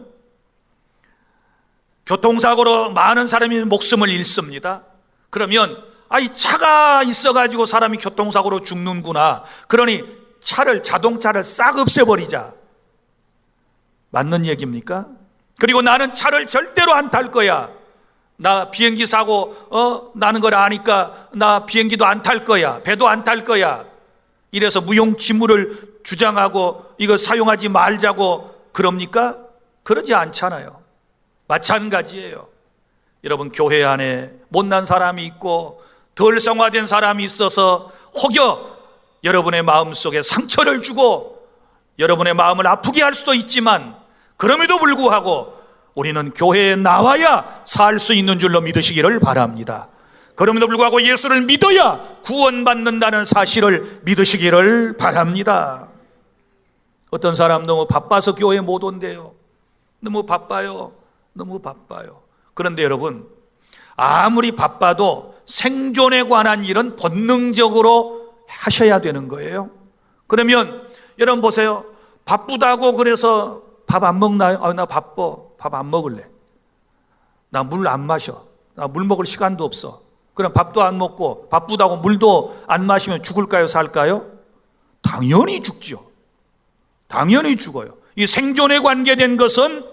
교통사고로 많은 사람이 목숨을 잃습니다. 그러면 이 차가 있어가지고 사람이 교통사고로 죽는구나, 그러니 자동차를 싹 없애버리자. 맞는 얘기입니까? 그리고 나는 차를 절대로 안 탈 거야. 나 비행기 사고 나는 걸 아니까 나 비행기도 안 탈 거야, 배도 안 탈 거야. 이래서 무용지물을 주장하고 이거 사용하지 말자고 그럽니까? 그러지 않잖아요. 마찬가지예요. 여러분, 교회 안에 못난 사람이 있고 덜 성화된 사람이 있어서 혹여 여러분의 마음속에 상처를 주고 여러분의 마음을 아프게 할 수도 있지만, 그럼에도 불구하고 우리는 교회에 나와야 살 수 있는 줄로 믿으시기를 바랍니다. 그럼에도 불구하고 예수를 믿어야 구원받는다는 사실을 믿으시기를 바랍니다. 어떤 사람 너무 바빠서 교회 못 온대요. 너무 바빠요. 그런데 여러분, 아무리 바빠도 생존에 관한 일은 본능적으로 하셔야 되는 거예요. 그러면 여러분 보세요. 바쁘다고 그래서 밥 안 먹나요? 나 바빠. 밥 안 먹을래. 나 물 안 마셔. 나 물 먹을 시간도 없어. 그럼 밥도 안 먹고 바쁘다고 물도 안 마시면 죽을까요? 살까요? 당연히 죽죠. 당연히 죽어요. 이 생존에 관계된 것은,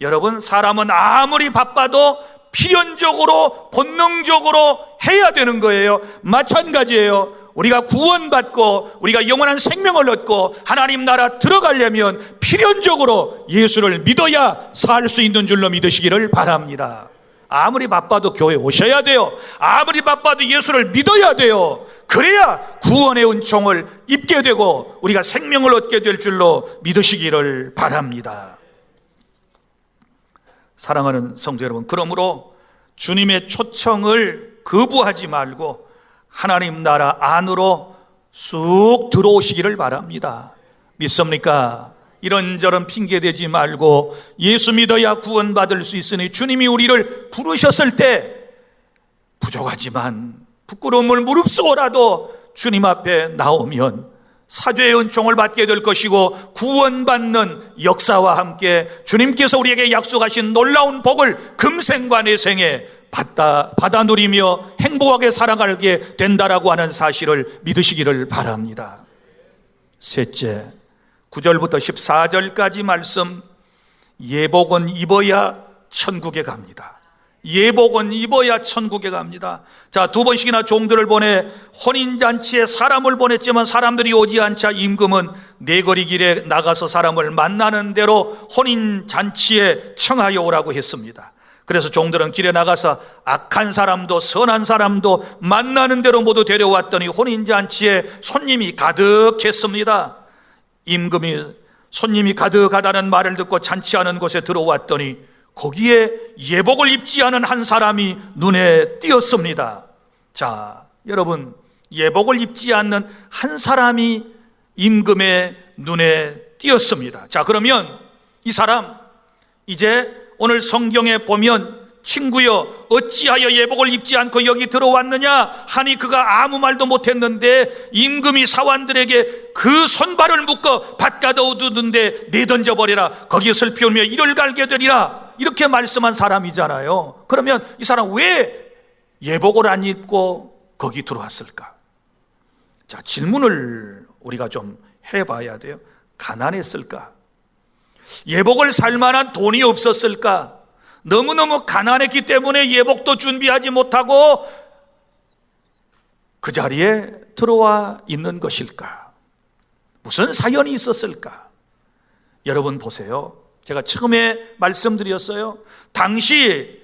여러분, 사람은 아무리 바빠도 필연적으로 본능적으로 해야 되는 거예요. 마찬가지예요. 우리가 구원받고 우리가 영원한 생명을 얻고 하나님 나라 들어가려면 필연적으로 예수를 믿어야 살 수 있는 줄로 믿으시기를 바랍니다. 아무리 바빠도 교회 오셔야 돼요. 아무리 바빠도 예수를 믿어야 돼요. 그래야 구원의 은총을 입게 되고 우리가 생명을 얻게 될 줄로 믿으시기를 바랍니다. 사랑하는 성도 여러분, 그러므로 주님의 초청을 거부하지 말고 하나님 나라 안으로 쑥 들어오시기를 바랍니다. 믿습니까? 이런저런 핑계대지 말고 예수 믿어야 구원받을 수 있으니 주님이 우리를 부르셨을 때 부족하지만 부끄러움을 무릅쓰고라도 주님 앞에 나오면 사죄의 은총을 받게 될 것이고 구원받는 역사와 함께 주님께서 우리에게 약속하신 놀라운 복을 금생과 내생에 받아 누리며 행복하게 살아가게 된다라고 하는 사실을 믿으시기를 바랍니다. 셋째, 9절부터 14절까지 말씀, 예복은 입어야 천국에 갑니다. 예복은 입어야 천국에 갑니다. 자, 2번씩이나 종들을 보내 혼인잔치에 사람을 보냈지만 사람들이 오지 않자 임금은 네거리 길에 나가서 사람을 만나는 대로 혼인잔치에 청하여 오라고 했습니다. 그래서 종들은 길에 나가서 악한 사람도 선한 사람도 만나는 대로 모두 데려왔더니 혼인잔치에 손님이 가득했습니다. 임금이 손님이 가득하다는 말을 듣고 잔치하는 곳에 들어왔더니 거기에 예복을 입지 않은 한 사람이 눈에 띄었습니다. 자, 여러분, 예복을 입지 않는 한 사람이 임금의 눈에 띄었습니다. 자, 그러면 이 사람, 이제 오늘 성경에 보면 친구여 어찌하여 예복을 입지 않고 여기 들어왔느냐 하니 그가 아무 말도 못했는데 임금이 사환들에게 그 손발을 묶어 밭가다 두는데 내던져버리라. 거기에 슬피 울며 이를 갈게 되리라. 이렇게 말씀한 사람이잖아요. 그러면 이 사람 왜 예복을 안 입고 거기 들어왔을까? 자, 질문을 우리가 좀 해봐야 돼요. 가난했을까? 예복을 살 만한 돈이 없었을까? 너무너무 가난했기 때문에 예복도 준비하지 못하고 그 자리에 들어와 있는 것일까? 무슨 사연이 있었을까? 여러분 보세요. 제가 처음에 말씀드렸어요. 당시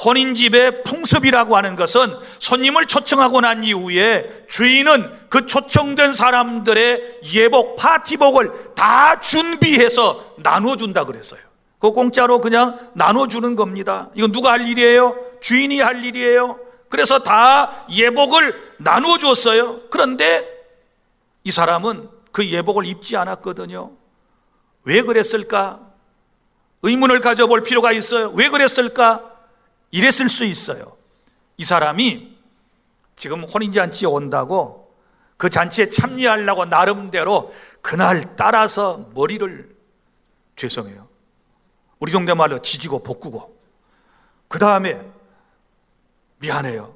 혼인집의 풍습이라고 하는 것은 손님을 초청하고 난 이후에 주인은 그 초청된 사람들의 예복, 파티복을 다 준비해서 나눠준다 그랬어요. 그거 공짜로 그냥 나눠주는 겁니다. 이건 누가 할 일이에요? 주인이 할 일이에요. 그래서 다 예복을 나눠줬어요. 그런데 이 사람은 그 예복을 입지 않았거든요. 왜 그랬을까? 의문을 가져볼 필요가 있어요. 왜 그랬을까? 이랬을 수 있어요. 이 사람이 지금 혼인잔치에 온다고 그 잔치에 참여하려고 나름대로 그날 따라서 머리를, 죄송해요, 우리 동네 말로 지지고 볶고, 그 다음에 미안해요,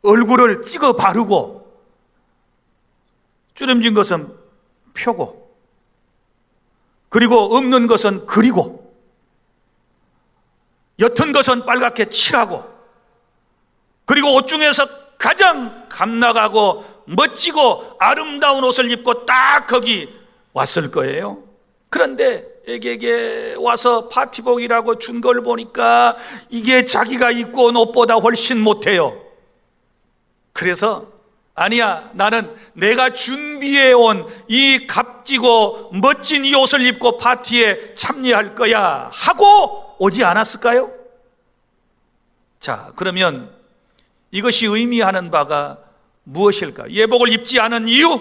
얼굴을 찍어 바르고, 주름진 것은 펴고, 그리고 없는 것은 그리고, 옅은 것은 빨갛게 칠하고, 그리고 옷 중에서 가장 감나가고 멋지고 아름다운 옷을 입고 딱 거기 왔을 거예요. 그런데 에게게 와서 파티복이라고 준 걸 보니까 이게 자기가 입고 온 옷보다 훨씬 못해요. 그래서 아니야, 나는 내가 준비해온 이 값지고 멋진 이 옷을 입고 파티에 참여할 거야 하고 오지 않았을까요? 자, 그러면 이것이 의미하는 바가 무엇일까? 예복을 입지 않은 이유,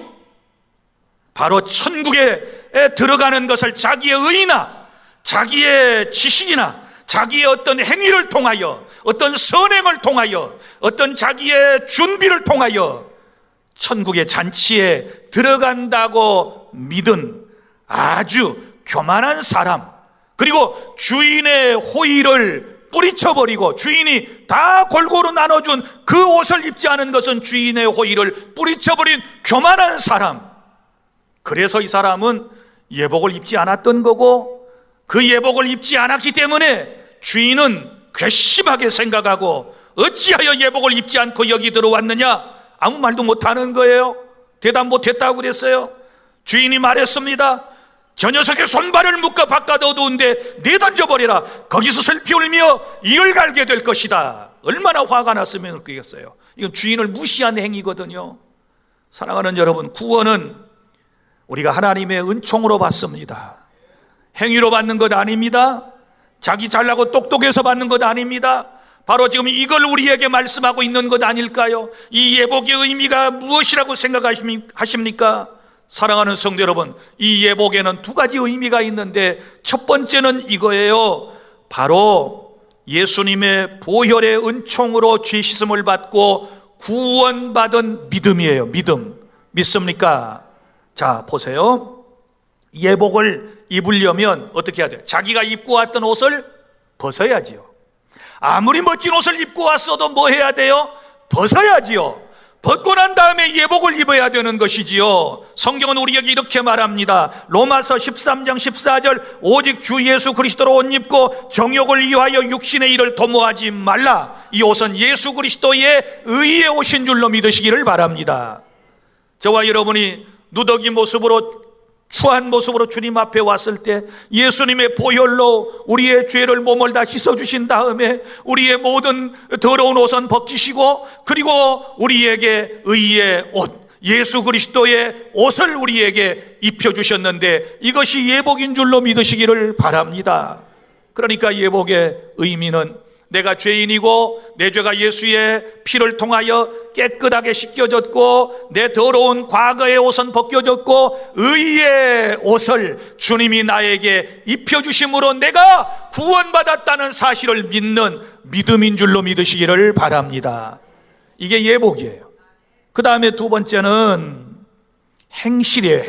바로 천국에 들어가는 것을 자기의 의나 자기의 지식이나 자기의 어떤 행위를 통하여, 어떤 선행을 통하여, 어떤 자기의 준비를 통하여 천국의 잔치에 들어간다고 믿은 아주 교만한 사람, 그리고 주인의 호의를 뿌리쳐버리고 주인이 다 골고루 나눠준 그 옷을 입지 않은 것은 주인의 호의를 뿌리쳐버린 교만한 사람. 그래서 이 사람은 예복을 입지 않았던 거고, 그 예복을 입지 않았기 때문에 주인은 괘씸하게 생각하고 어찌하여 예복을 입지 않고 여기 들어왔느냐? 아무 말도 못하는 거예요. 대답 못했다고 그랬어요. 주인이 말했습니다. 저 녀석의 손발을 묶어 바깥 어두운데 내던져버리라. 거기서 슬피 울며 이를 갈게 될 것이다. 얼마나 화가 났으면 그러겠어요. 이건 주인을 무시한 행위거든요. 사랑하는 여러분, 구원은 우리가 하나님의 은총으로 받습니다. 행위로 받는 것 아닙니다. 자기 잘나고 똑똑해서 받는 것 아닙니다. 바로 지금 이걸 우리에게 말씀하고 있는 것 아닐까요? 이 예복의 의미가 무엇이라고 생각하십니까? 사랑하는 성도 여러분, 이 예복에는 두 가지 의미가 있는데 첫 번째는 이거예요. 바로 예수님의 보혈의 은총으로 죄 씻음을 받고 구원받은 믿음이에요. 믿음. 믿습니까? 자, 보세요. 예복을 입으려면 어떻게 해야 돼요? 자기가 입고 왔던 옷을 벗어야지요. 아무리 멋진 옷을 입고 왔어도 뭐 해야 돼요? 벗어야지요. 벗고 난 다음에 예복을 입어야 되는 것이지요. 성경은 우리에게 이렇게 말합니다. 로마서 13장 14절 오직 주 예수 그리스도로 옷 입고 정욕을 위하여 육신의 일을 도모하지 말라. 이 옷은 예수 그리스도의 의에 오신 줄로 믿으시기를 바랍니다. 저와 여러분이 누더기 모습으로 추한 모습으로 주님 앞에 왔을 때 예수님의 보혈로 우리의 죄를 몸을 다 씻어주신 다음에 우리의 모든 더러운 옷은 벗기시고 그리고 우리에게 의의 옷, 예수 그리스도의 옷을 우리에게 입혀주셨는데 이것이 예복인 줄로 믿으시기를 바랍니다. 그러니까 예복의 의미는 내가 죄인이고 내 죄가 예수의 피를 통하여 깨끗하게 씻겨졌고 내 더러운 과거의 옷은 벗겨졌고 의의 옷을 주님이 나에게 입혀주심으로 내가 구원받았다는 사실을 믿는 믿음인 줄로 믿으시기를 바랍니다. 이게 예복이에요. 그 다음에 두 번째는 행실이에요.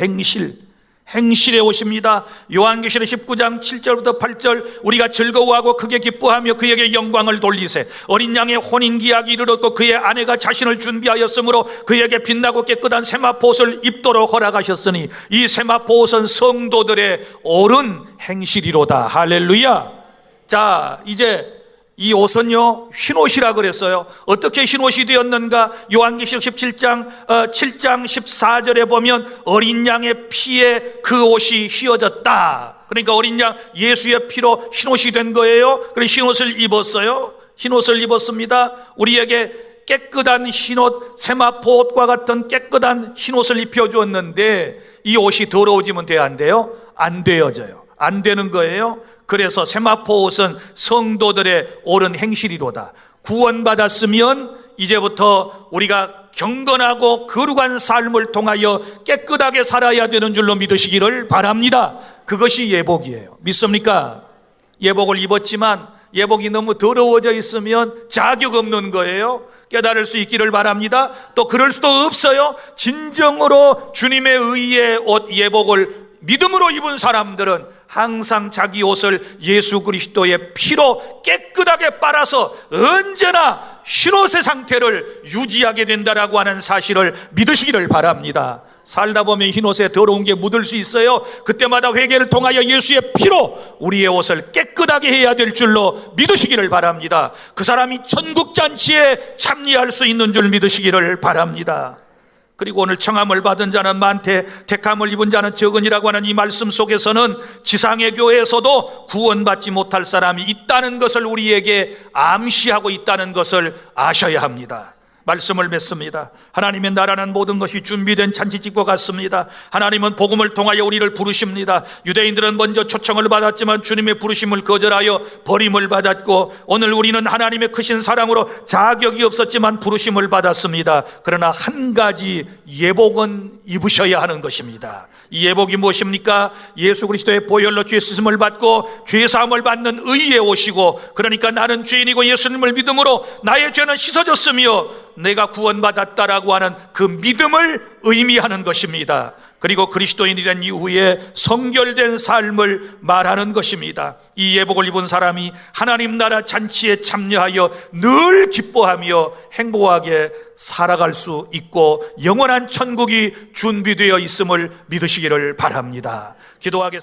행실의 옷입니다. 요한계시록 19장 7절부터 8절 우리가 즐거워하고 크게 기뻐하며 그에게 영광을 돌리세 어린 양의 혼인기약이 이르렀고 그의 아내가 자신을 준비하였으므로 그에게 빛나고 깨끗한 세마포옷을 입도록 허락하셨으니 이 세마포옷은 성도들의 옳은 행실이로다. 할렐루야. 자, 이제 이 옷은요 흰옷이라 그랬어요. 어떻게 흰옷이 되었는가? 요한계시록 17장 7장 14절에 보면 어린 양의 피에 그 옷이 휘어졌다. 그러니까 어린 양 예수의 피로 흰옷이 된 거예요. 그래서 흰옷을 입었어요. 흰옷을 입었습니다. 우리에게 깨끗한 흰옷, 세마포옷과 같은 깨끗한 흰옷을 입혀주었는데 이 옷이 더러워지면 돼요? 안 돼요? 안 되어져요. 안 되는 거예요. 그래서 세마포옷은 성도들의 옳은 행실이로다. 구원받았으면 이제부터 우리가 경건하고 거룩한 삶을 통하여 깨끗하게 살아야 되는 줄로 믿으시기를 바랍니다. 그것이 예복이에요. 믿습니까? 예복을 입었지만 예복이 너무 더러워져 있으면 자격 없는 거예요. 깨달을 수 있기를 바랍니다. 또 그럴 수도 없어요. 진정으로 주님의 의의 옷 예복을 믿음으로 입은 사람들은 항상 자기 옷을 예수 그리스도의 피로 깨끗하게 빨아서 언제나 흰옷의 상태를 유지하게 된다라고 하는 사실을 믿으시기를 바랍니다. 살다 보면 흰옷에 더러운 게 묻을 수 있어요. 그때마다 회개를 통하여 예수의 피로 우리의 옷을 깨끗하게 해야 될 줄로 믿으시기를 바랍니다. 그 사람이 천국잔치에 참여할 수 있는 줄 믿으시기를 바랍니다. 그리고 오늘 청함을 받은 자는 많되 택함을 입은 자는 적으니라고 하는 이 말씀 속에서는 지상의 교회에서도 구원받지 못할 사람이 있다는 것을 우리에게 암시하고 있다는 것을 아셔야 합니다. 말씀을 맺습니다. 하나님의 나라는 모든 것이 준비된 잔치집과 같습니다. 하나님은 복음을 통하여 우리를 부르십니다. 유대인들은 먼저 초청을 받았지만 주님의 부르심을 거절하여 버림을 받았고 오늘 우리는 하나님의 크신 사랑으로 자격이 없었지만 부르심을 받았습니다. 그러나 한 가지 예복은 입으셔야 하는 것입니다. 이 예복이 무엇입니까? 예수 그리스도의 보혈로 죄 씻음을 받고 죄 사함을 받는 의에 오시고 그러니까 나는 죄인이고 예수님을 믿음으로 나의 죄는 씻어졌으며 내가 구원받았다라고 하는 그 믿음을 의미하는 것입니다. 그리고 그리스도인이 된 이후에 성결된 삶을 말하는 것입니다. 이 예복을 입은 사람이 하나님 나라 잔치에 참여하여 늘 기뻐하며 행복하게 살아갈 수 있고 영원한 천국이 준비되어 있음을 믿으시기를 바랍니다. 기도하겠습니다.